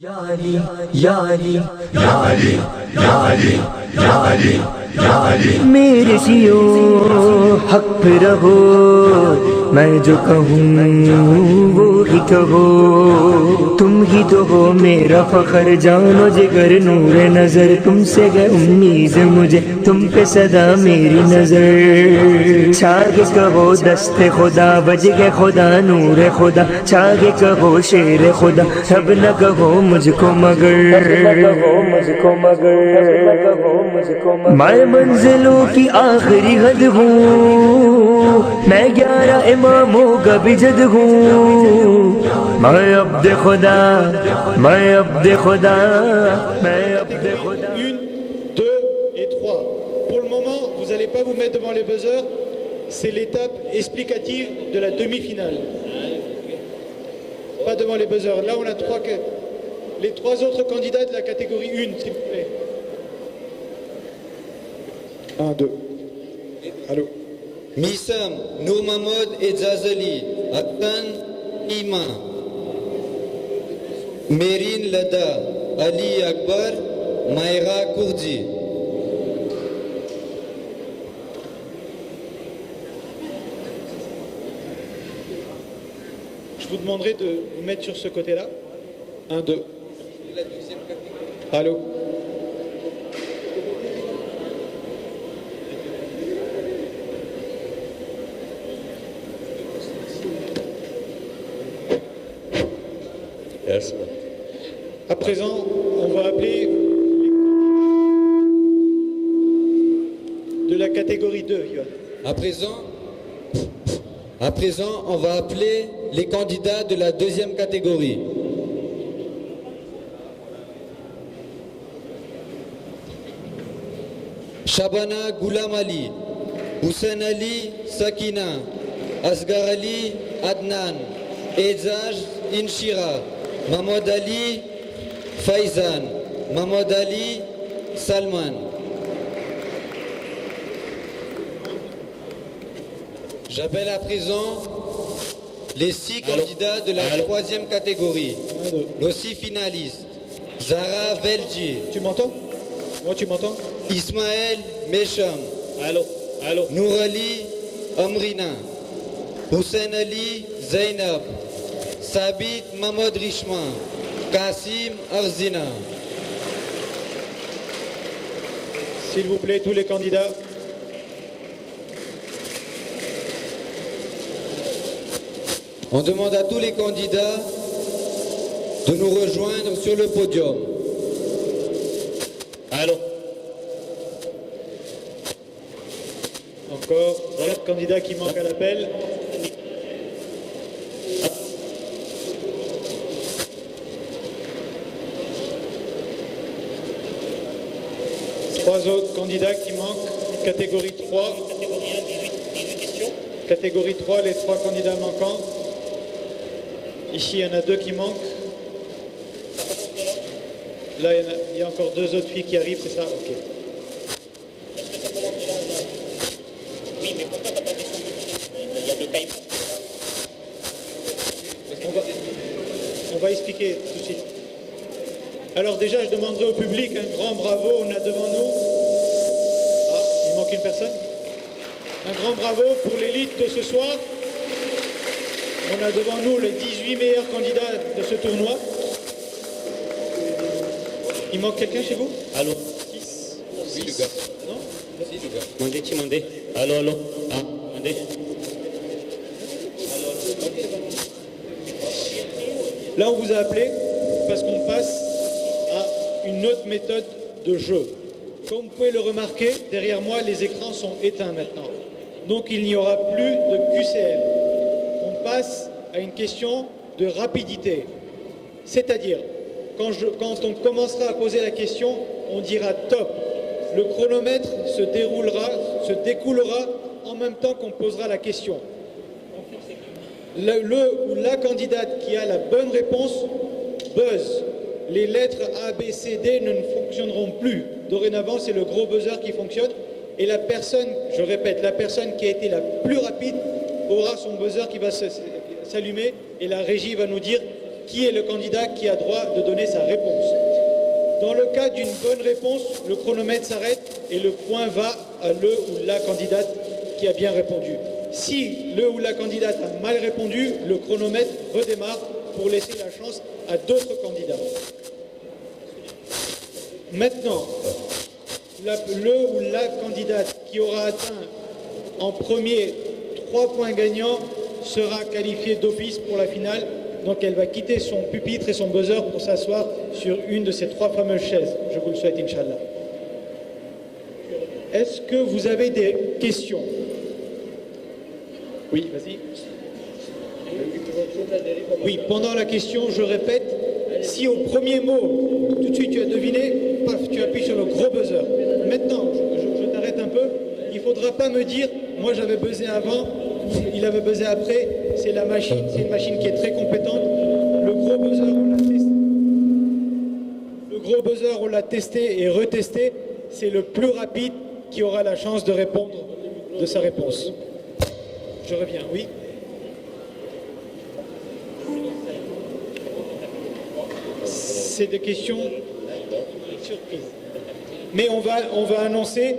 यारी यारी यारी यारी यारी यारी मेरे जियो हक पे रहो मैं जो कहूँ वो ही कहो तुम ही तो हो मेरा फखर जानो जिगर नूर नजर तुमसे है उम्मीद मुझे तुम पे सदा मेरी नजर छागे कहो दस्ते खुदा बज गए खुदा नूर खुदा छागे कहो शेर खुदा अब न कहो मुझको मगर मैं मंजिलों की आखिरी हद हूँ मैं 11 इमामों का बिजद हूँ मैं अब्द खुदा मैं अब्द खुदा मैं अब्द खुदा। 1, 2 et 3. Pour le moment, vous n'allez pas vous mettre devant les buzzers. C'est l'étape explicative de la demi-finale. Pas devant les buzzers. Là, on a les trois autres candidats de la catégorie 1, s'il vous plaît. 1, 2. Allô. Missam, Nour Mahmoud et Zazali, Aktan, Iman, Mérine Lada, Ali Akbar, Maïra Kourdi. Je vous demanderai de vous mettre sur ce côté-là. 1, 2. Allô. Yes. À présent, on va appeler de la catégorie 2, Yoann. À présent, on va appeler les candidats de la deuxième catégorie. Shabana Goulam Ali, Hussein Ali Sakina, Asghar Ali Adnan, Ezaj Inshira, Mahmoud Ali Faizan, Mahmoud Ali Salman. J'appelle à présent les 6 candidats de la troisième catégorie, nos 6 finalistes. Zara Velji. Tu m'entends? Moi, tu m'entends? Ismaël Mesham. Allô. Allô. Nour Ali Amrina. Hussein Ali Zainab. Sabit Mahmoud Richman. Kassim Arzina. S'il vous plaît, tous les candidats. On demande à tous les candidats de nous rejoindre sur le podium. Allô. Encore 4 candidats qui manquent à l'appel. Trois autres candidats qui manquent. Catégorie 3. Catégorie 3, les 3 candidats manquants. Ici, il y en a 2 qui manquent. Là, il y a encore 2 autres filles qui arrivent, c'est ça? Ok. Oui, mais pourquoi t'as pas descendu? Il y a des timers. On va expliquer tout de suite. Alors déjà, je demanderai au public un grand bravo. On a devant nous... Ah, il manque une personne. Un grand bravo pour l'élite de ce soir. On a devant nous les 18 meilleurs candidats de ce tournoi. Il manque quelqu'un chez vous? Allô. 6. Oui, le gars. Non? Si, le gars. Mandé, tu mandé. Allô, allô. Ah, mandé. Là, on vous a appelé parce qu'on passe à une autre méthode de jeu. Comme vous pouvez le remarquer, derrière moi, les écrans sont éteints maintenant. Donc, il n'y aura plus de QCL. On passe à une question de rapidité. C'est-à-dire, quand on commencera à poser la question, on dira top. Le chronomètre se découlera en même temps qu'on posera la question. Le ou la candidate qui a la bonne réponse buzz. Les lettres A, B, C, D ne fonctionneront plus. Dorénavant, c'est le gros buzzer qui fonctionne. Et la personne, je répète, la personne qui a été la plus rapide aura son buzzer qui va s'allumer et la régie va nous dire qui est le candidat qui a droit de donner sa réponse. Dans le cas d'une bonne réponse, le chronomètre s'arrête et le point va à le ou la candidate qui a bien répondu. Si le ou la candidate a mal répondu, le chronomètre redémarre pour laisser la chance à d'autres candidats. Maintenant, le ou la candidate qui aura atteint en premier 3 points gagnants sera qualifiée d'office pour la finale. Donc elle va quitter son pupitre et son buzzer pour s'asseoir sur une de ces 3 fameuses chaises. Je vous le souhaite, Inch'Allah. Est-ce que vous avez des questions? Oui, vas-y. Oui, pendant la question, je répète, si au premier mot, tout de suite tu as deviné, paf, tu appuies sur le gros buzzer. Maintenant, je t'arrête un peu, il ne faudra pas me dire, moi j'avais buzzé avant, il avait buzzé après, c'est la machine, c'est une machine qui est très compétente. Le gros buzzer, on l'a testé. Le gros buzzer, on l'a testé et retesté, c'est le plus rapide qui aura la chance de répondre de sa réponse. Je reviens, oui. C'est des questions surprises. Mais on va annoncer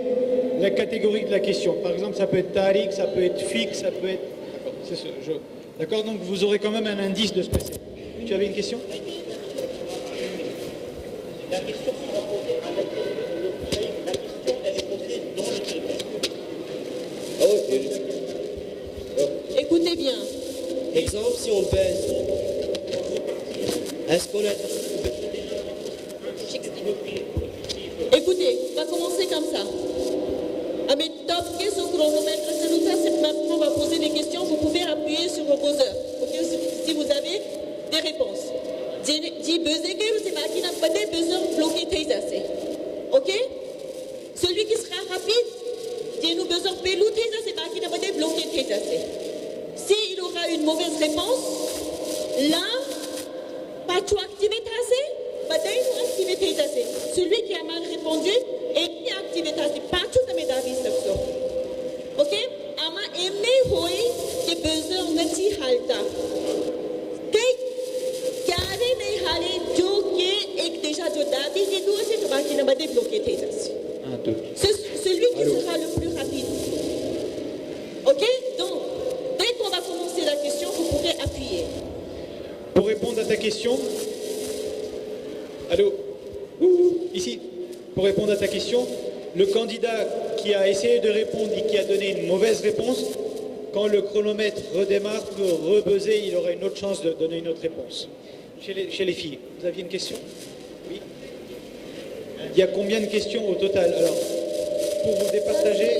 la catégorie de la question. Par exemple, ça peut être tariq, ça peut être fiqh, ça peut être... D'accord, donc vous aurez quand même un indice de ce que c'est. Tu avais une question? La question sera posée avec le play. La question, elle est posée dans le play. Écoutez bien. Exemple, si on baisse, est-ce qu'on a... Écoutez, on va commencer comme ça. Avec top, qu'est-ce au chronomètre, c'est nous, c'est maintenant on va poser des questions, vous pouvez appuyer sur le buzzer. Okay? Si vous avez des réponses. Dis buzzer que c'est pas qui n'a pas des buzzer bloqué tes assez. Ok? Celui qui sera rapide, dis nous buzzer pelou tes assez, pas qui n'a pas des bloqué tes assez. S'il aura une mauvaise réponse, là, pas tout activé assez, pas nous activé tes assez. Celui qui a mal répondu et qui a activé tes assez, pas tout à mes d'avis sur ça. Ok? Ama aimé hoi que buzzer nati halta. Carré n'est halé jo qui est déjà jo d'avis et nous c'est que qui n'a pas débloqué tes assez. Celui qui sera le plus rapide. Ok? Donc, dès qu'on va commencer la question, vous pourrez appuyer. Pour répondre à ta question, allô, ici, pour répondre à ta question, le candidat qui a essayé de répondre et qui a donné une mauvaise réponse, quand le chronomètre redémarre, peut rebuzzer, il aura une autre chance de donner une autre réponse. Chez les filles, vous aviez une question? Oui. Il y a combien de questions au total? Alors, pour vous départager,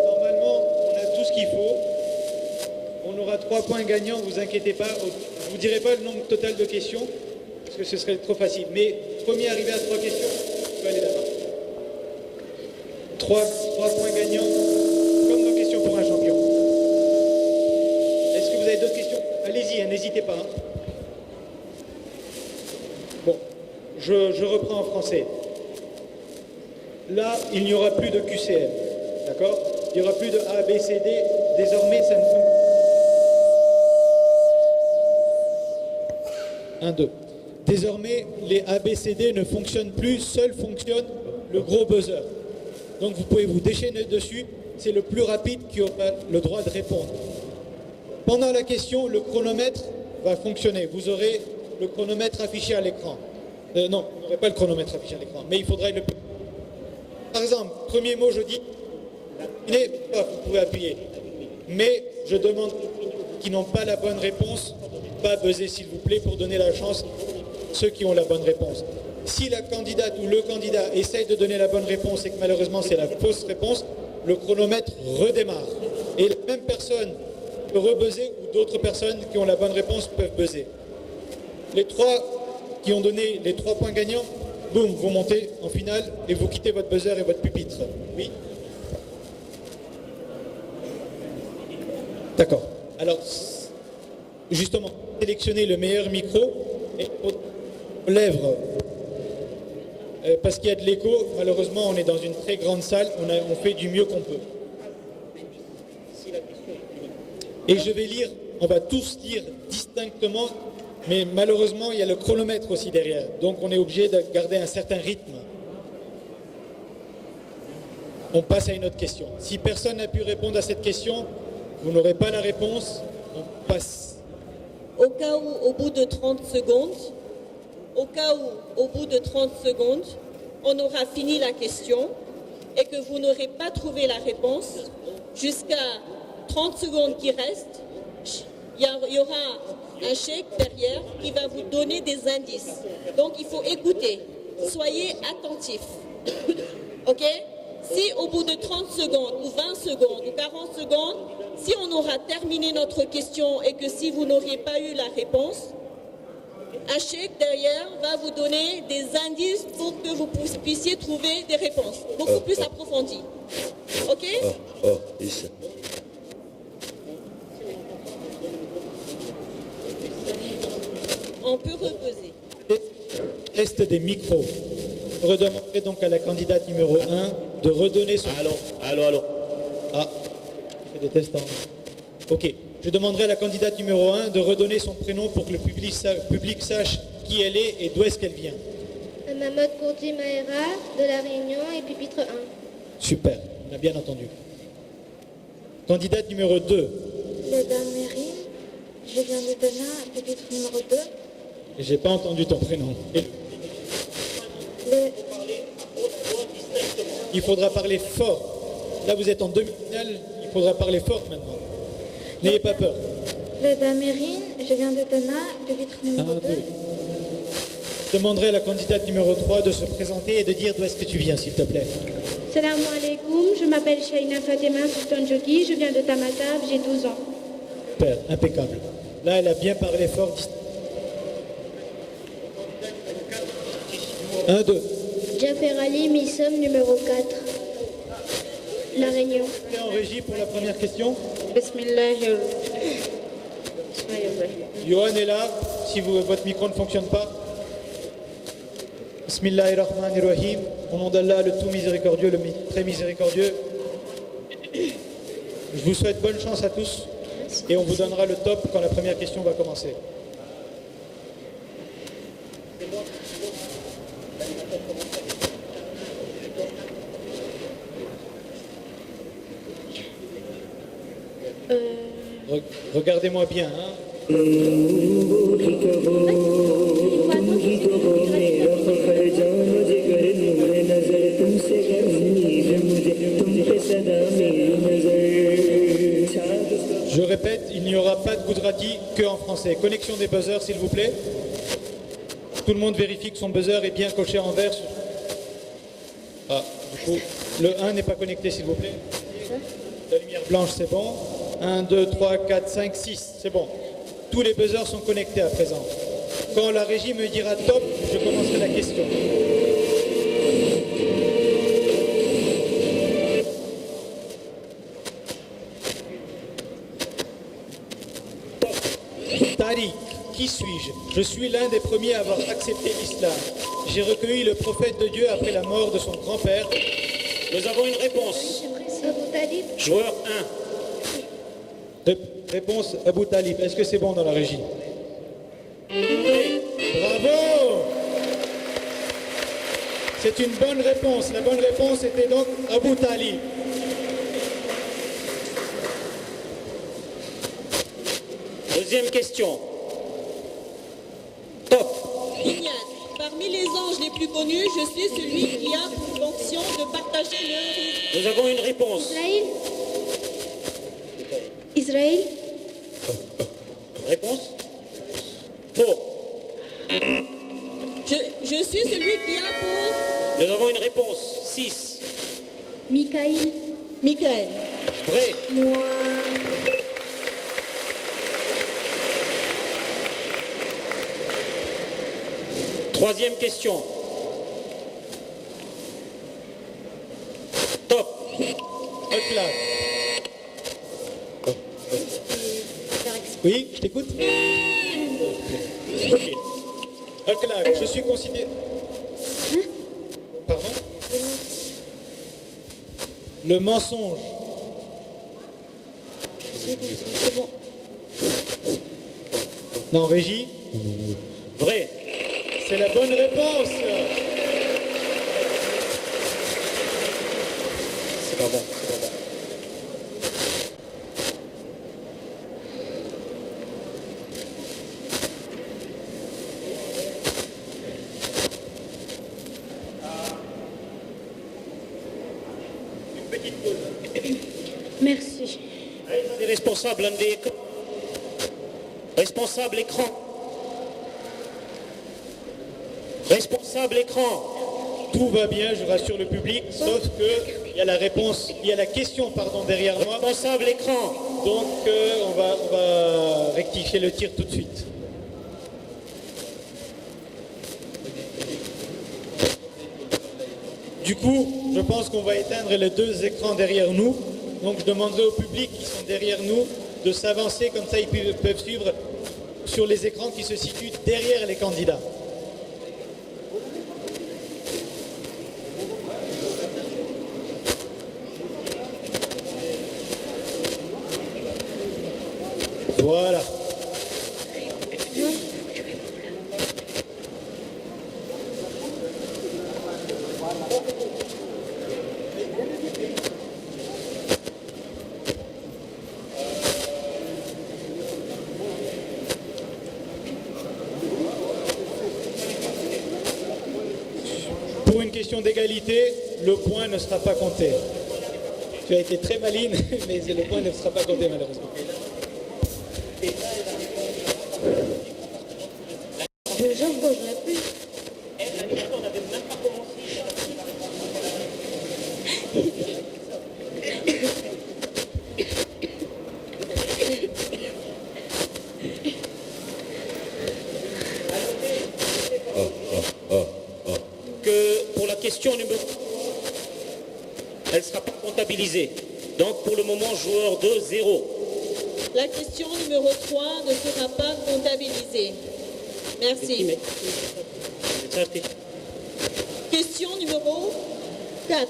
normalement, on a tout ce qu'il faut. On aura 3 points gagnants, vous inquiétez pas. Je ne vous dirai pas le nombre total de questions, parce que ce serait trop facile. Mais premier arrivé à 3 questions, tu peux aller là-bas. 3 points gagnants, comme nos questions pour un champion. Est-ce que vous avez d'autres questions? Allez-y, hein, n'hésitez pas. Hein. Bon, je reprends en français. Là, il n'y aura plus de QCM, d'accord? Il n'y aura plus de A, B, C, D. Désormais, ça ne fonctionne. 1, 2. Désormais, les ABCD ne fonctionnent plus, seul fonctionne le gros buzzer. Donc vous pouvez vous déchaîner dessus, c'est le plus rapide qui aura le droit de répondre. Pendant la question, le chronomètre va fonctionner. Vous aurez le chronomètre affiché à l'écran. Non, vous n'aurez pas le chronomètre affiché à l'écran, mais il faudra le... Par exemple, premier mot, je dis, vous pouvez appuyer. Mais je demande qui n'ont pas la bonne réponse, pas buzzer s'il vous plaît pour donner la chance à ceux qui ont la bonne réponse. Si la candidate ou le candidat essaye de donner la bonne réponse et que malheureusement c'est la fausse réponse, le chronomètre redémarre. Et la même personne peut rebuzzer ou d'autres personnes qui ont la bonne réponse peuvent buzzer. Les 3 qui ont donné les 3 points gagnants, boum, vous montez en finale et vous quittez votre buzzer et votre pupitre. Oui? D'accord. Alors, justement, sélectionnez le meilleur micro et aux lèvres. Parce qu'il y a de l'écho, malheureusement, on est dans une très grande salle, on fait du mieux qu'on peut. Et je vais lire, on va tous lire distinctement Mais malheureusement, il y a le chronomètre aussi derrière. Donc on est obligé de garder un certain rythme. On passe à une autre question. Si personne n'a pu répondre à cette question, vous n'aurez pas la réponse, on passe. Au cas où, au bout de 30 secondes, on aura fini la question et que vous n'aurez pas trouvé la réponse, jusqu'à 30 secondes qui restent, il y aura un chèque derrière qui va vous donner des indices. Donc il faut écouter. Soyez attentifs. OK? Si au bout de 30 secondes ou 20 secondes ou 40 secondes, si on aura terminé notre question et que si vous n'auriez pas eu la réponse, un chèque derrière va vous donner des indices pour que vous puissiez trouver des réponses beaucoup plus approfondies. OK? On peut reposer. Test des micros. Redemandez donc à la candidate numéro 1 de redonner son... Allô. Ah, je fais des tests en... Ok. Je demanderai à la candidate numéro 1 de redonner son prénom pour que le public sache qui elle est et d'où est-ce qu'elle vient. Mahmoud Kourdi Maïra, de La Réunion et pupitre 1. Super, on a bien entendu. Candidate numéro 2. Leda Mérine, je viens de Bénin, pupitre numéro 2. J'ai pas entendu ton prénom. Il faudra parler fort. Là, vous êtes en demi-finale, il faudra parler fort maintenant. N'ayez pas peur. Leda Mérine, je viens de Bénin, pupitre numéro 2. Je demanderai à la candidate numéro 3 de se présenter et de dire d'où est-ce que tu viens, s'il te plaît. Salam alaikum, je m'appelle Shaina Fatima Sultan Jogi, je viens de Tamatab, j'ai 12 ans. Super, impeccable. Là, elle a bien parlé fort. 1, 2. Jafer Ali Missom, numéro 4. La Réunion. On est en régie pour la première question. Bismillahirrahmanirrahim. Johan est là, si votre micro ne fonctionne pas. Bismillahirrahmanirrahim. Au nom d'Allah, le tout miséricordieux, le très miséricordieux. Je vous souhaite bonne chance à tous et on vous donnera le top quand la première question va commencer. Regardez-moi bien, hein. Je répète, il n'y aura pas de Gujarati que en français. Connexion des buzzers, s'il vous plaît. Tout le monde vérifie que son buzzer est bien coché en vert. Ah, du coup, le 1 n'est pas connecté, s'il vous plaît. La lumière blanche, c'est bon. 1, 2, 3, 4, 5, 6, c'est bon. Tous les buzzers sont connectés à présent. Quand la régie me dira top, je commencerai la question. Tariq, qui suis-je? Je suis l'un des premiers à avoir accepté l'islam. J'ai recueilli le prophète de Dieu après la mort de son grand-père. Nous avons une réponse. Abu Talib. Joueur 1. Réponse Abu Talib. Est-ce que c'est bon dans la régie? Bravo! C'est une bonne réponse. La bonne réponse était donc Abu Talib. Deuxième question. Top. Vignane. Parmi les anges les plus connus, je suis celui qui a pour fonction de partager le... Nous avons une réponse. Israël. Israël. Réponse. Faux. Je suis celui qui a pour... Nous avons une réponse. 6. Michaël. Michael. Vrai. Moi. Troisième question. Top. Clap. Oui, je t'écoute. Ok. Clap. Je suis considéré... Pardon? Le mensonge. C'est bon. Non, Régie, Vrai. c'est la bonne réponse. C'est pas bon. C'est pas bon. Merci. Les responsables responsable écran. Responsable écran. Tout va bien, je rassure le public, sauf que il y a la réponse, il y a la question, pardon, derrière moi. Responsable écran. Donc on va rectifier le tir tout de suite. Du coup, je pense qu'on va éteindre les deux écrans derrière nous. Donc je demanderai au public qui sont derrière nous de s'avancer, comme ça ils peuvent suivre sur les écrans qui se situent derrière les candidats. Voilà. Pour une question d'égalité, le point ne sera pas compté. Tu as été très maline, mais le point ne sera pas compté malheureusement. J'en reviendrai plus. Que pour la question numéro, elle ne sera pas comptabilisée. Donc pour le moment, joueur 2, 0. La question numéro 3 ne sera pas comptabilisée. Merci. Question numéro 4.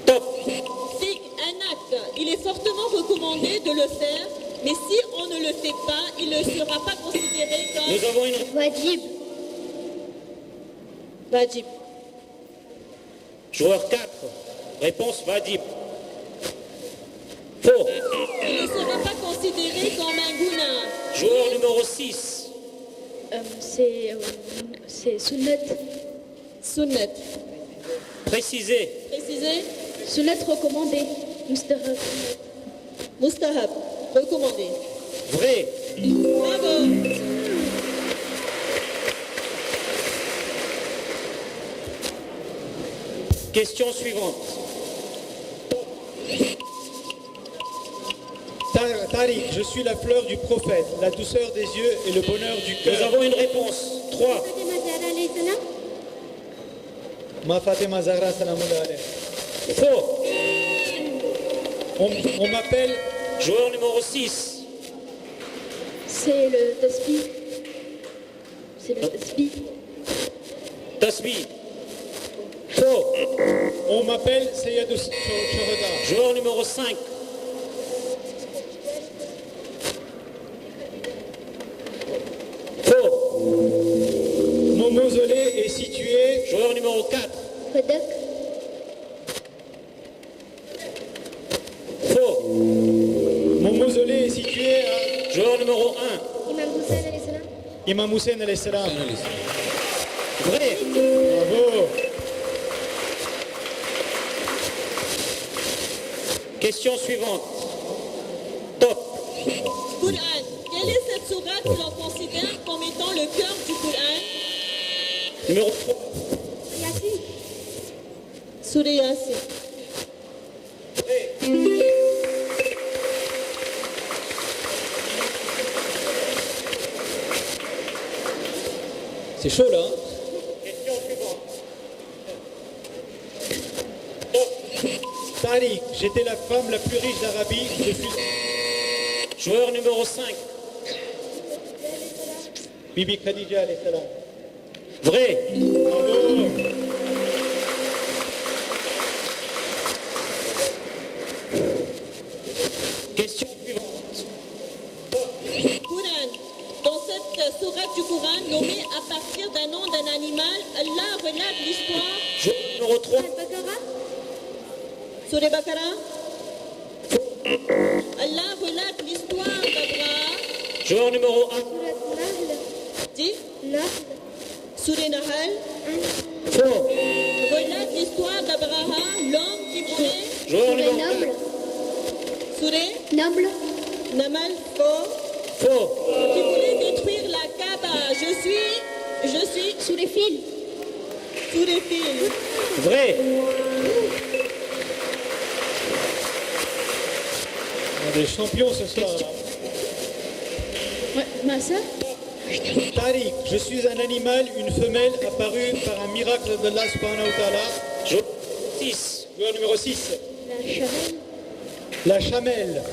Top. C'est un acte. Il est fortement recommandé de le faire, mais si on ne le fait pas, il ne sera pas considéré comme Nous avons une Wajib. wajib. joueur 4. Réponse Vadib. Faux. Il ne sera pas considéré comme un guna. Joueur numéro 6. C'est sunnat. Sunnat. Précisé. Précisé. Sunnat recommandé. Mustahab. Mustahab. Recommandé. Vrai. Bravo. Question suivante. Tariq, je suis la fleur du prophète, la douceur des yeux et le bonheur du Nous cœur. avons une réponse. 3. Ma Fatima Zahra salamullah alayha. Faux. On m'appelle Joueur numéro 6. C'est le tasbih. C'est le tasbih. Tasbih. Faux. On m'appelle Seyadou Shuhada. Joueur numéro 5. Faux. Mon mausolée est situé. Joueur numéro 4. Fadak. Faux. Mon mausolée est situé à Joueur numéro 1. Imam Hussein alayhi salam. Imam Hussein alayhi salam. Vrai. Bravo. Question suivante. Top. Qur'an. Quelle est cette sourate que l'on considère comme étant le cœur du Qur'an? Numéro 3. Yasin. Surah Yasin. C'est chaud là. Hein. Question suivante. Tariq, j'étais la femme la plus riche d'Arabie. Je suis Joueur numéro 5. Bibi Khadija alayhi salam. Vrai. Bravo. Question suivante. sera nommé à partir d'un nom d'un animal. Allah relate l'histoire. Joueur numéro 3. Surah Bakara. Allah relate l'histoire d'Abraham. Joueur numéro 1. Dis. Surah Nahal. Faux. Relate l'histoire d'Abraham, l'homme qui voulait. Joueur numéro 1. Surah Noble. Namal. Faux. Faux. Qui voulait détruire la Kaaba. Je suis Sous les fils. sous les fils. Vrai. On est des champions ce soir. Ouais, ma soeur. Tariq, je suis un animal, une femelle apparue par un miracle d'Allah subhanahu wa ta'ala. Joueur 6. Joueur numéro 6. La chamelle. La chamelle.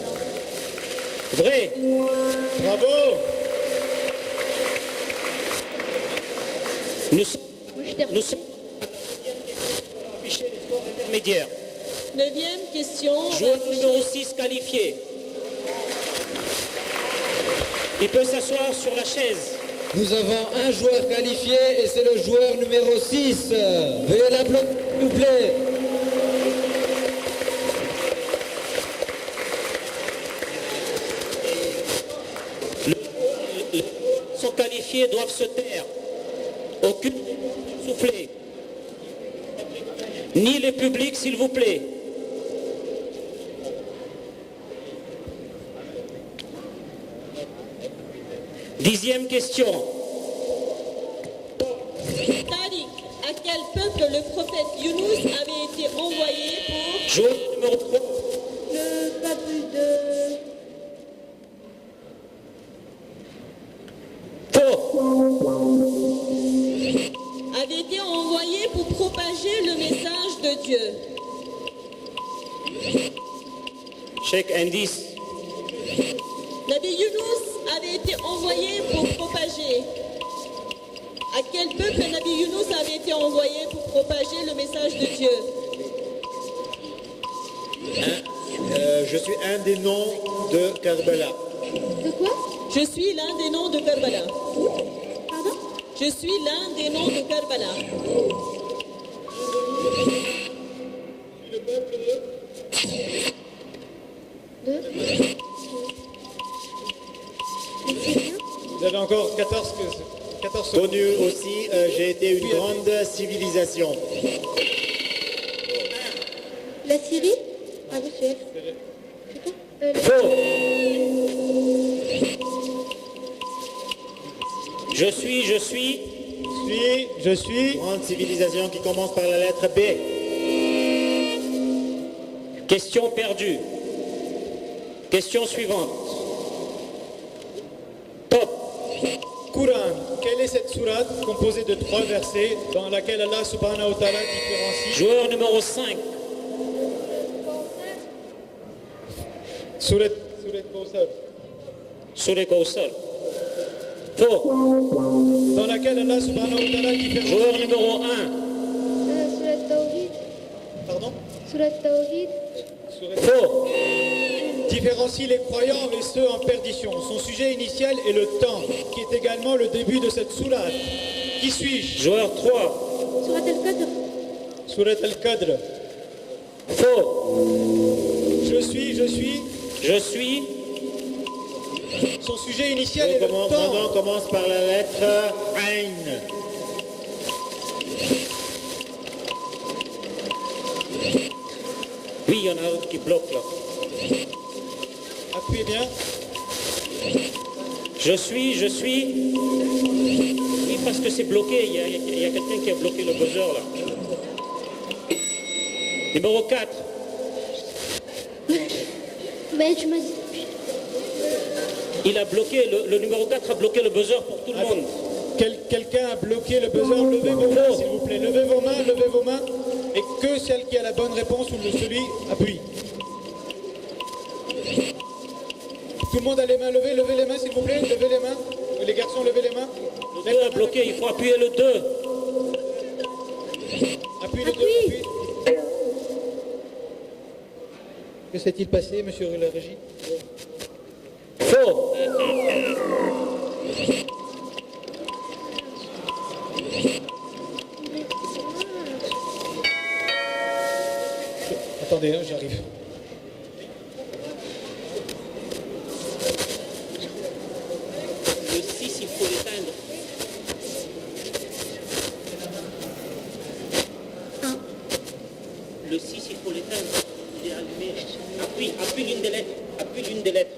Vrai. Bravo. Nous sommes Moi, je t'ai affichés les scores intermédiaires. 9e question. Joueur numéro 6 qualifié. Il peut s'asseoir sur la chaise. Nous avons un joueur qualifié et c'est le joueur numéro 6. Veuillez l'applaudir, s'il vous plaît. Les sont qualifiés doivent se taire. Aucune souffler. Ni les publics, s'il vous plaît. Dixième question. Tariq, à quel peuple le prophète Younous avait été envoyé pour Joueur numéro 3. Le peuple de. Faux. avait été envoyé pour propager le message de Dieu. Check indice. Nabi Younous avait été envoyé pour propager. À quel peuple Nabi Younous avait été envoyé pour propager le message de Dieu? Je suis un des noms de Karbala. De quoi? Je suis l'un des noms de Karbala. Pardon? Je suis l'un des noms de Karbala. De. Vous avez encore 14 secondes. Connu aussi, j'ai été une grande civilisation. La Syrie? Ah oui, c'est elle. Faux. Je suis. Grande civilisation qui commence par la lettre B. Question perdue. Question suivante. Top. Coran, quelle est cette sourate composée de 3 versets dans laquelle Allah subhanahu wa ta'ala différencie Joueur numéro 5. Surat Kawthar, Surah Kawthar. Faux. dans laquelle Allah subhanahu wa ta'ala différencie Joueur numéro 1. Surat Tawhid. Pardon Surat Tawhid. Faux. différencie les croyants et ceux en perdition. Son sujet initial est le temps, qui est également le début de cette sourate. Qui suis-je? Joueur 3. Surat Al-Qadr. Surat Al-Qadr. Faux. Je suis. Je suis. Son sujet initial est le Mon nom temps. commence par la lettre Ain. Oui, il y en a un qui bloque là. Appuyez bien. Je suis. Oui, parce que c'est bloqué. Il y a quelqu'un qui a bloqué le buzzer là. Numéro 4. Ben, tu m'as dit. Il a bloqué, le numéro 4 a bloqué le buzzer pour tout le monde. Quelqu'un a bloqué le buzzer. Levez vos mains, s'il vous plaît. Levez vos mains. Et que celle qui a la bonne réponse ou celui appuie. Tout le monde a les mains levées. Levez les mains, s'il vous plaît. Levez les mains. Les garçons, levez les mains. Le 2 a bloqué, il faut appuyer le 2. Appuie le 2. Appuie. Que s'est-il passé, monsieur la régie? Faux. Attendez, hein, j'arrive. Le 6, il faut l'éteindre. Le 6, il faut l'éteindre. Il est allumé. Appuie l'une des lettres. Appuie l'une des lettres.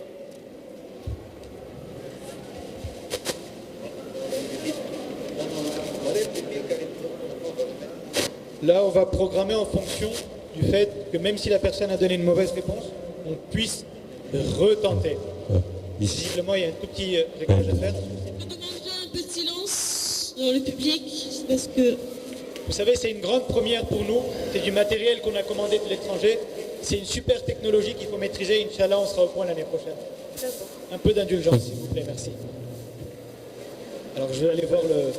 Là, on va programmer en fonction du fait que même si la personne a donné une mauvaise réponse, on puisse retenter. Visiblement, il y a un tout petit réglage à faire. Je demanderai un peu de silence dans le public parce que Vous savez, c'est une grande première pour nous. C'est du matériel qu'on a commandé de l'étranger. C'est une super technologie qu'il faut maîtriser. Inch'Allah, on sera au point l'année prochaine. Un peu d'indulgence, s'il vous plaît, merci. Alors, je vais aller voir le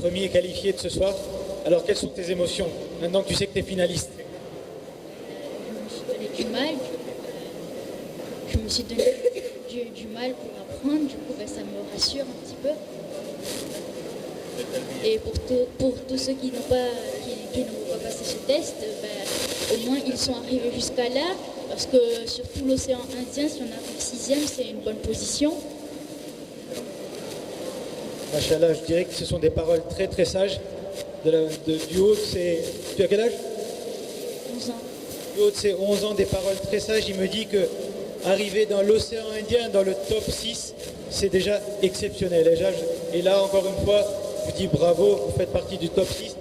premier qualifié de ce soir. Alors, quelles sont tes émotions maintenant que tu sais que tu es finaliste? Je me suis donné du mal. Je me suis donné du mal pour apprendre. Du coup, ça me rassure un petit peu. Et pour tous ceux qui n'ont pas passé ce test, au moins ils sont arrivés jusqu'à là. Parce que surtout l'océan Indien, si on arrive 6e, c'est une bonne position. Machallah, je dirais que ce sont des paroles très très sages. Du haut de ses... Tu as quel âge? 11 ans. Du haut de ses 11 ans, des paroles très sages, il me dit que arriver dans l'océan Indien, dans le top 6, c'est déjà exceptionnel. Et là, encore une fois, je vous dis bravo, vous faites partie du top 6.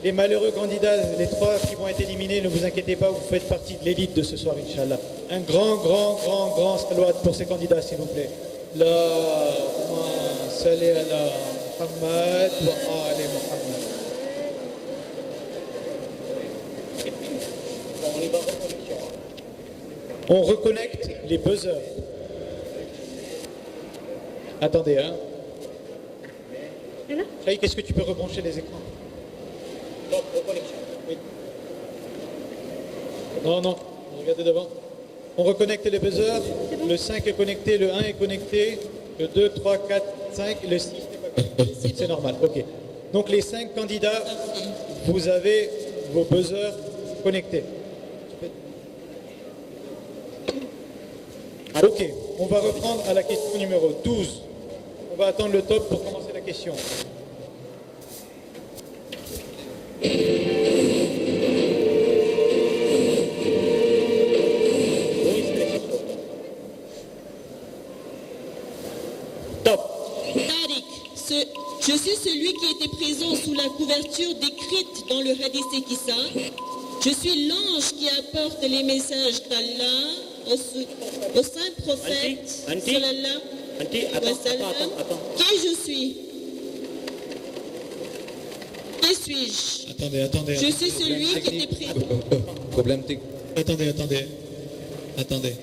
Les malheureux candidats, les 3 qui vont être éliminés, ne vous inquiétez pas, vous faites partie de l'élite de ce soir, Inch'Allah. Un grand salawat pour ces candidats, s'il vous plaît. Allahumma salli ala Muhammad wa ali Muhammad. On reconnecte les buzzers. Attendez, hein. Chahi, qu'est-ce que tu peux rebrancher les écrans? Oui. Non, regardez devant. On reconnecte les buzzers. Le 5 est connecté, le 1 est connecté, le 2, 3, 4, 5, le 6 n'est pas connecté. C'est normal, ok. Donc les 5 candidats, vous avez vos buzzers connectés. Ok, on va reprendre à la question numéro 12. On va attendre le top pour commencer la question. Tariq, je suis celui qui était présent sous la couverture décrite dans le hadith Sekissa. Je suis l'ange qui apporte les messages d'Allah au saint prophète sallallahu alayhi wa sallam. Qui je suis? Qui suis-je? Attendez. Je suis celui qui était présent. Problème technique. Attendez.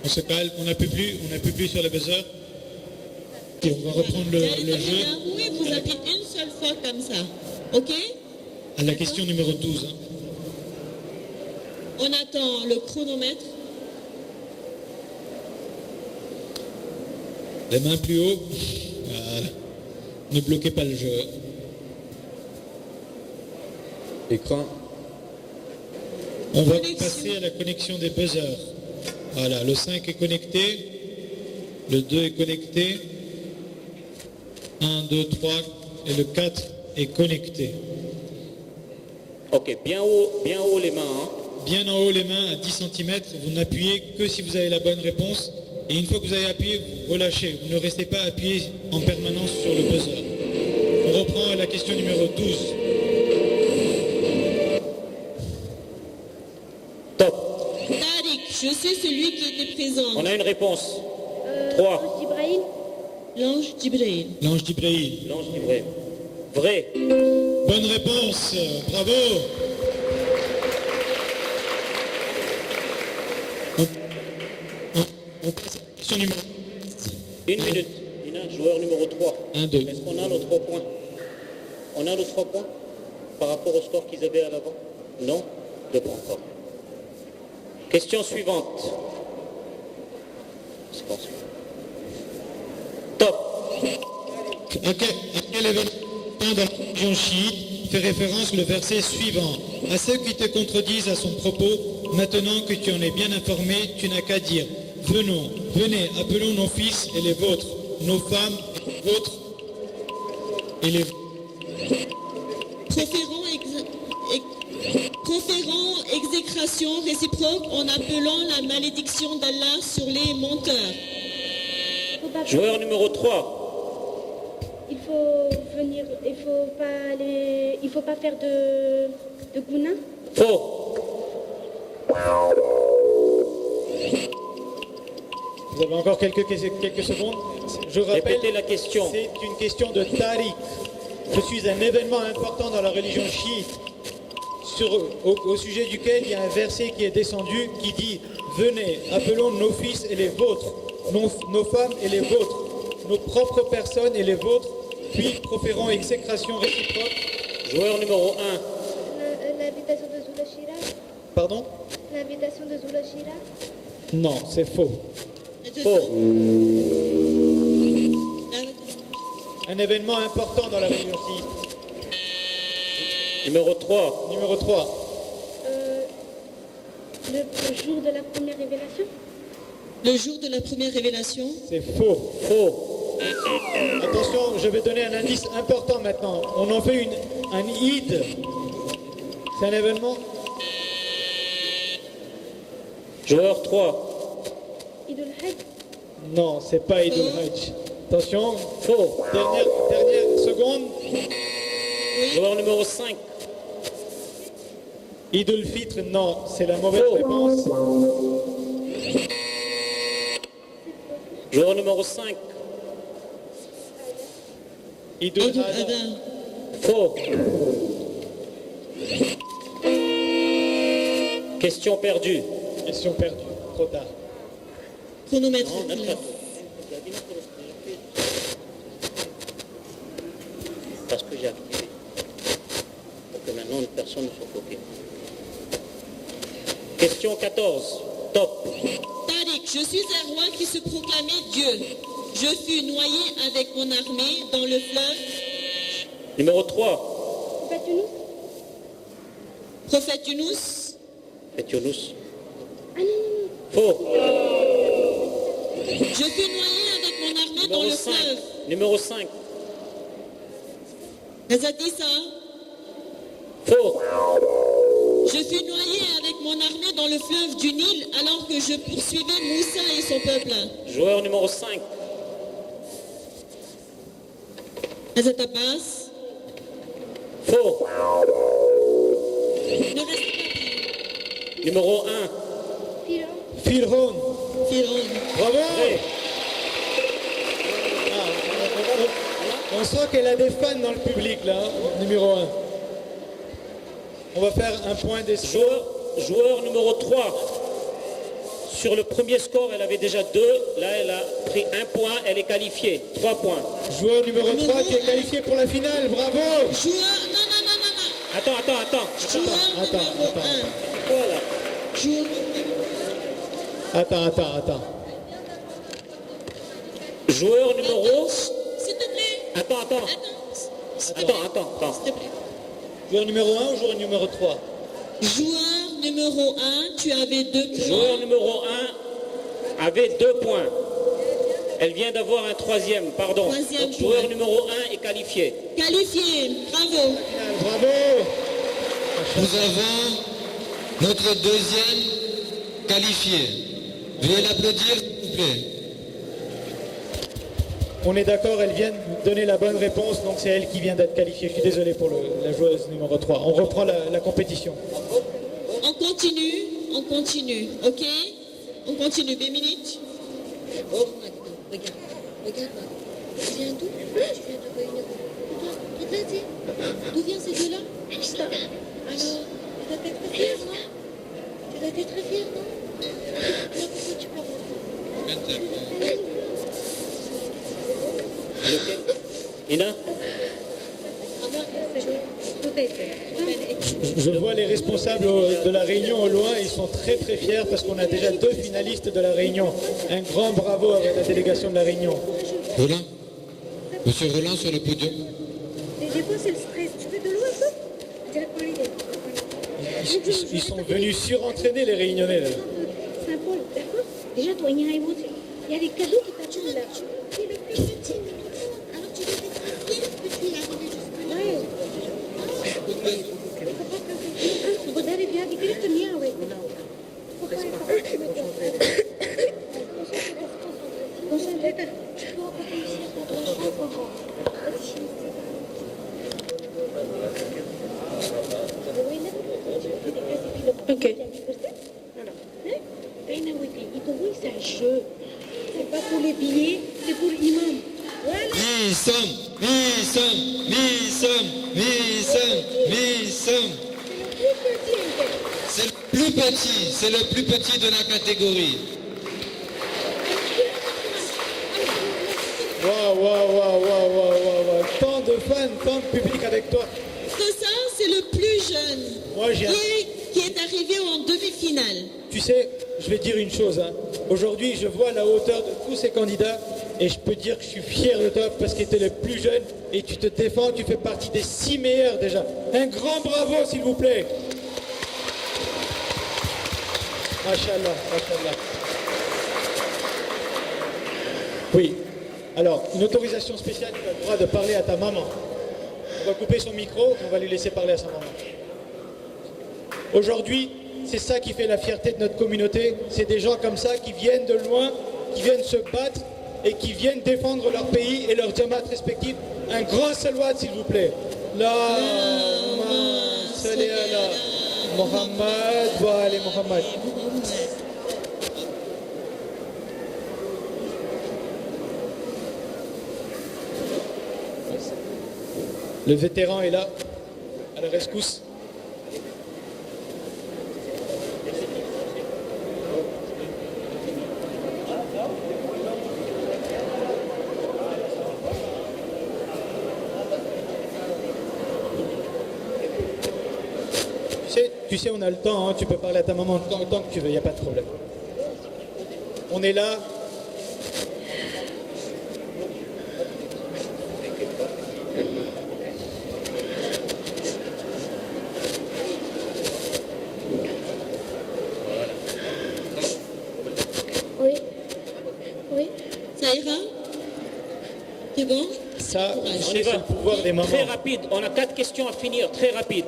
On se calme, on n'appuie plus sur le buzzer. Et on va reprendre le jeu. Oui, vous appuyez une seule fois comme ça. Ok? À la question numéro 12. On attend le chronomètre. Les mains plus haut. Voilà. Ne bloquez pas le jeu. Écran. On va passer à la connexion des buzzers. Voilà, le 5 est connecté. Le 2 est connecté. 1, 2, 3 et le 4 est connecté. Ok, bien haut les mains. Hein. Bien en haut les mains à 10 cm. Vous n'appuyez que si vous avez la bonne réponse. Et une fois que vous avez appuyé, vous relâchez. Vous ne restez pas appuyé en permanence sur le buzzer. On reprend à la question numéro 12. Top. Tariq, je suis celui qui était présent. On a une réponse. 3. L'ange d'Ibrahim. L'ange d'Ibrahim. L'ange d'Ibrahim. Vrai. Bonne réponse. Bravo. On passe à la question numéro 1 minute. Ina, joueur numéro 3. 1, 2. Est-ce qu'on a nos 3 points? On a nos 3 points par rapport au score qu'ils avaient à l'avant? Non, pas encore. Question suivante. Top. Ok, quel événement dans la religion chiite fait référence le verset suivant. À ceux qui te contredisent à son propos, maintenant que tu en es bien informé, tu n'as qu'à dire, venez, appelons nos fils et les vôtres, nos femmes et les vôtres et les Proférant exécration réciproque en appelant la malédiction d'Allah sur les menteurs. Joueur numéro 3. Il faut pas faire de gouna. Faux. Vous avez encore quelques secondes. Je rappelle, Répétez la question. C'est une question de tariq. Je suis un événement important dans la religion chiite, au sujet duquel il y a un verset qui est descendu qui dit « Venez, appelons nos fils et les vôtres, nos femmes et les vôtres, nos propres personnes et les vôtres, puis proférons exécration réciproque. » Joueur numéro 1. L'invitation de Zulashira. Pardon? L'invitation de Zulashira. Non, c'est faux. Faux. Un événement important dans la religion chiite. Numéro 3. Numéro 3. Le jour de la première révélation. Le jour de la première révélation. C'est faux. Faux. Attention, je vais donner un indice important maintenant. On en fait un Eid. C'est un événement. Joueur 3. Eid al-Hajj. Non, c'est pas Eid al-Hajj. Attention. Faux. Dernière seconde. Joueur numéro 5. Eid al-Fitr, non, c'est la mauvaise réponse. Joueur numéro 5. Eid al-Adha. Faux. Question perdue. Question perdue, trop tard. Chronomètre. Parce que j'ai activé. Pour que maintenant personne ne soit bloqué. Question 14. Top. Tariq, je suis un roi qui se proclamait Dieu. Je fus noyé avec mon armée dans le fleuve. Numéro 3. Prophète Yunus. Prophète Yunus. Prophète Yunus. Ah non. Faux. Je fus noyé avec mon armée dans Numéro le 5. fleuve. Numéro 5. Razadissa. Faux. Je fus noyé avec mon armée dans le fleuve du Nil alors que je poursuivais Moussa et son peuple. Joueur numéro 5. Hazrat Abbas. Faux. Ne reste pas. Numéro 1. Fir'aun. Pharaon. Bravo. Prêt. On sent qu'elle a des fans dans le public là, hein, numéro 1. On va faire un point des Joueur numéro 3. Sur le premier score, elle avait déjà 2. Là, elle a pris 1 point. Elle est qualifiée. 3 points. Joueur numéro 3 qui est qualifié pour la finale. Bravo. Joueur. Non. Attends. Joueur numéro 1. Voilà. Joueur. Attends. Joueur numéro... S'il te plaît. Attends. S'il te plaît. Joueur numéro 1 ou joueur numéro 3? Joueur numéro 1, tu avais 2 points. Joueur numéro 1 avait 2 points. Elle vient d'avoir un 3e, pardon. Troisième Donc, joueur point. numéro 1 est qualifié. Qualifié. Bravo. Bravo. Nous avons notre deuxième qualifié. Veuillez l'applaudir, s'il vous plaît. On est d'accord, elle vient de donner la bonne réponse, donc c'est elle qui vient d'être qualifiée. Je suis désolé pour la joueuse numéro 3. On reprend la compétition. On continue, ok? On continue, 2 minutes. Oh, regarde. Tu viens d'où? Tu viens de Réunion. D'où viennent ces deux-là? Alors, tu dois être fier, non? Alors, pourquoi tu parles? Ina? Je vois les responsables de la Réunion au loin, ils sont très très fiers parce qu'on a déjà 2 finalistes de la Réunion. Un grand bravo à la délégation de la Réunion. Roland. Monsieur Roland sur le podium. Des fois, c'est le stress. Tu veux de l'eau un peu? Direct par les Ils sont venus surentraîner les Réunionnais là. Saint-Paul, d'accord? Déjà, toi, il y a des cadeaux qui t'attendent là. C'est le plus petit. Alors, tu devais être tranquille que tu es arrivé jusque-là. Ouais. Podare bien, di Cristo mia, ouais. Concentrate. Ok. C'est un jeu. C'est pas pour les billets, c'est pour l'imam. Voilà. C'est le plus petit de la catégorie. Waouh. Tant de fans, tant de public avec toi. Ça, c'est le plus jeune. Moi, qui est arrivé en demi-finale. Tu sais, je vais te dire une chose. Hein. Aujourd'hui, je vois la hauteur de tous ces candidats et je peux dire que je suis fier de toi parce que tu étais le plus jeune et tu te défends, tu fais partie des 6 meilleurs déjà. Un grand bravo, s'il vous plaît. Machallah. Oui. Alors, une autorisation spéciale, tu as le droit de parler à ta maman. On va couper son micro, on va lui laisser parler à sa maman. Aujourd'hui, c'est ça qui fait la fierté de notre communauté. C'est des gens comme ça qui viennent de loin, qui viennent se battre et qui viennent défendre leur pays et leur jamaat respectifs. Un grand salawat, s'il vous plaît. Allahumma salli ala Muhammad wa ali Muhammad. Le vétéran est là, à la rescousse. Tu sais, on a le temps, hein, tu peux parler à ta maman tant que tu veux, il n'y a pas de problème. On est là. Oui. Ça ira? C'est bon? Ça, On y va. c'est le pouvoir des mamans. Très rapide, on a 4 questions à finir, très rapide.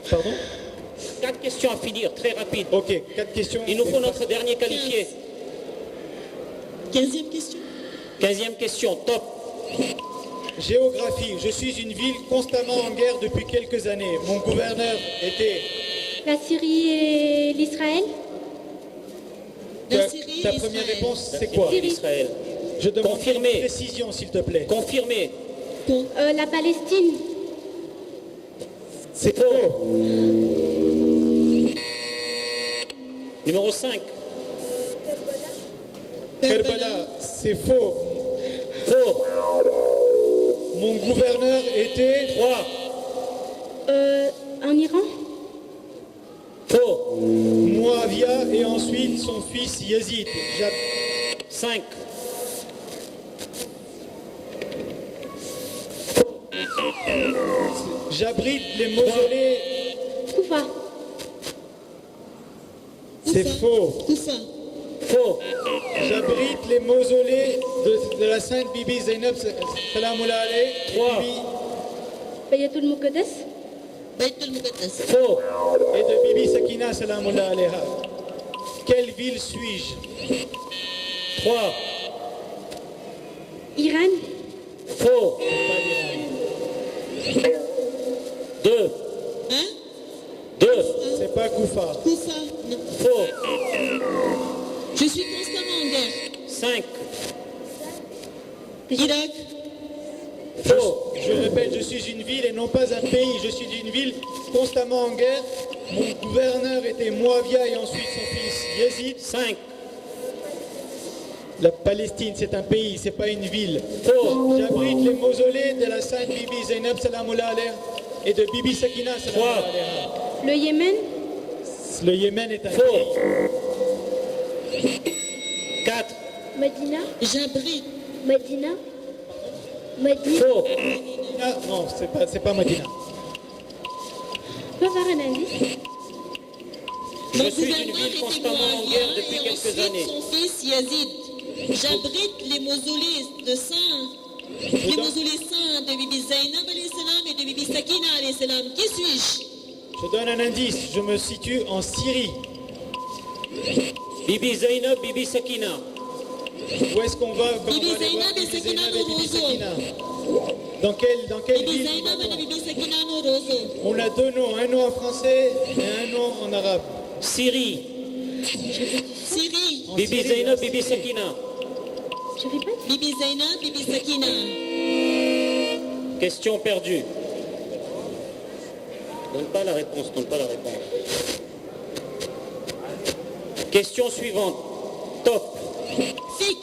Pardon? 4 questions à finir, très rapide. Ok, 4 questions. Il nous faut notre dernier qualifié. 15e question. 15e question, top. Géographie. Je suis une ville constamment en guerre depuis quelques années. Mon gouverneur était... La Syrie et l'Israël? Ta première réponse, c'est quoi? Israël. Je demande Confirmé. une précision, s'il te plaît. Confirmé. La Palestine. C'est faux. Numéro 5. Kerbala, c'est faux. Faux. Mon gouverneur était... 3. En Iran? Faux. Muawiyah et ensuite son fils Yazid. 5. J'abrite les mausolées. Koufa. C'est faux. Faux. J'abrite les mausolées de la sainte Bibi Zainab Salamoullah alayh. 3. Bayatul Muqaddas. Faux. Et de Bibi Sakina Salamoullah alayha. Quelle ville suis-je? 3. Iran. Faux. 2. Hein? 2. C'est pas Koufa. Non. Faux. Je suis constamment en guerre. 5. Irak. Faux. Je répète, je suis une ville et non pas un pays. Je suis une ville constamment en guerre. Mon gouverneur était Muawiyah et ensuite son fils Yazid. 5. La Palestine, c'est un pays, c'est pas une ville. Faux. J'abrite les mausolées de la sainte Bibi Zainab Salamoullah alayha et de Bibi Sakina Salamoullah alayha. Le Yémen. Le Yémen est un Faux. pays. 4. Medina. J'abrite. Medina. Madina. Faux. Ah, non, c'est pas Madina. On peut avoir un indice? Je Mon suis une gouvernement ville était constamment en Muawiyah guerre depuis et quelques ensuite années. son fils Yazid. J'abrite les mausolées de saints, les mausolées saints de Bibi Zainab alayhi salam et de Bibi Sakina alayhi salam. Qui suis-je? Je donne un indice, je me situe en Syrie. Bibi Zainab, Bibi Sakina. Où est-ce qu'on va quand Bibi on va aller voir Zainab et Bibi Sakina Zainab et Bibi Norozo. Sakina? Dans quelle Bibi ville Zainab va-t-on? et Bibi Sakina Norozo. On a deux noms, un nom en français et un nom en arabe. Syrie. Syrie. En Bibi Syrie, Zainab, en Bibi Syrie. Sakina. J'avais pas dit. Bibi Zainab, Bibi Sakina. Question perdue. Donne pas la réponse, donne pas la réponse. Question suivante. Top. Fik,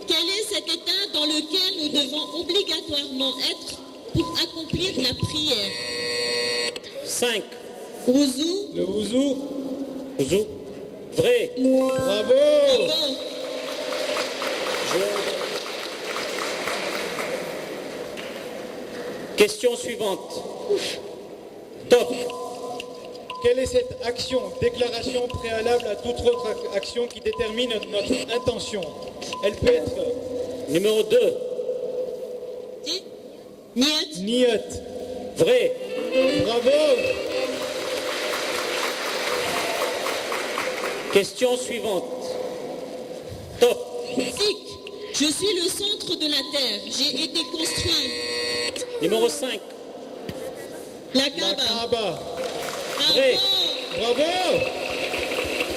quel est cet état dans lequel nous devons obligatoirement être pour accomplir la prière? 5. Wuzu. Le ouzou. Ouzou. Vrai. Bravo! Bon. Question suivante. Top. Quelle est cette action, déclaration préalable à toute autre action qui détermine notre intention? Elle peut être Numéro 2. Dis. Niet. niyat. Vrai. Bravo! Question suivante. Top. Fik, je suis le centre de la terre. J'ai été construit. Numéro 5. La La Kaaba. Kaaba. Vrai. Bravo!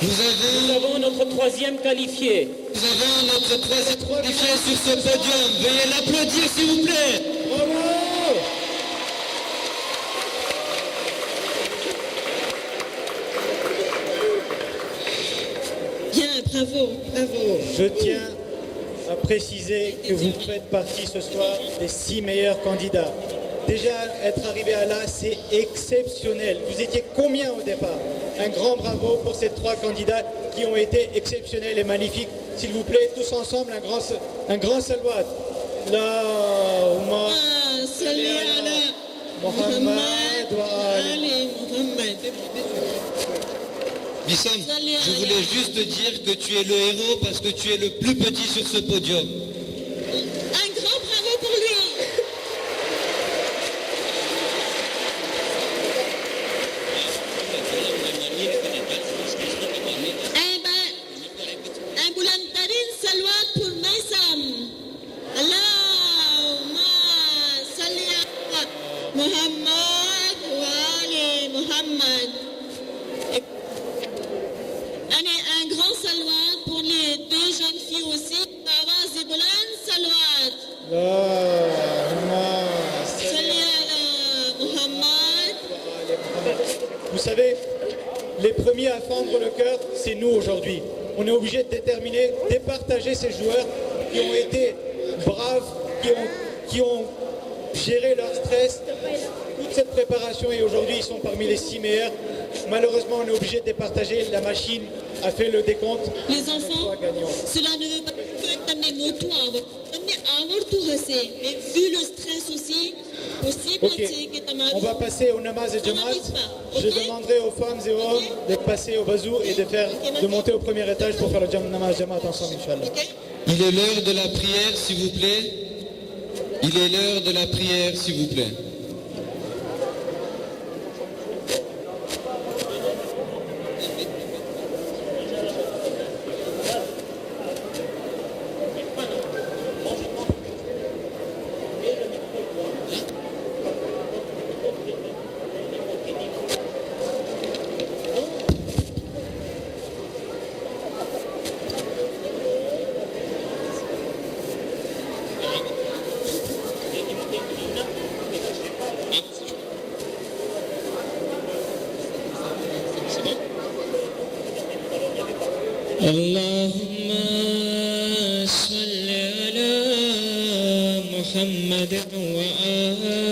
Nous avons notre troisième qualifié. Nous avons notre troisième qualifié sur ce podium. Veuillez l'applaudir s'il vous plaît. Bravo! Bien, bravo, bravo. Je tiens à préciser que vous faites partie ce soir des 6 meilleurs candidats. Déjà, être arrivé à là, c'est exceptionnel. Vous étiez combien au départ? Un grand bravo pour ces 3 candidats qui ont été exceptionnels et magnifiques. S'il vous plaît, tous ensemble, un grand salwat. Allahumma Ah, salli ala Muhammad wa ali. Ali Muhammad. Bissam, je voulais juste te dire que tu es le héros parce que tu es le plus petit sur ce podium. Un grand bravo pour lui. Eh ben, un boulantarine salwat pour Maïsam. Allahumma salli ala Muhammad wa ali Muhammad. Allez, un grand salwat pour les 2 jeunes filles aussi. Fawaz et Boulan, salwat. Allahumma Salli ala Muhammad. Vous savez, les premiers à fendre le cœur, c'est nous aujourd'hui. On est obligé de déterminer, départager ces joueurs qui ont été braves, qui ont géré leur stress, toute cette préparation et aujourd'hui ils sont parmi les 6 meilleurs. Malheureusement, on est obligé de départager. La machine a fait le décompte. Les enfants, cela ne veut pas que t'amener nos toits, t'amener à avoir tout resté. Mais vu le stress aussi, possible Ok, que t'as mal. on va passer au namaz et On jamat. n'arrive pas, Je ok? demanderai aux femmes et aux hommes de passer au bazou et de monter au premier étage pour faire le namaz et jamat ensemble, Inch'Allah. Il est l'heure de la prière, s'il vous plaît. Il est l'heure de la prière, s'il vous plaît. اللهم صل على محمد وآل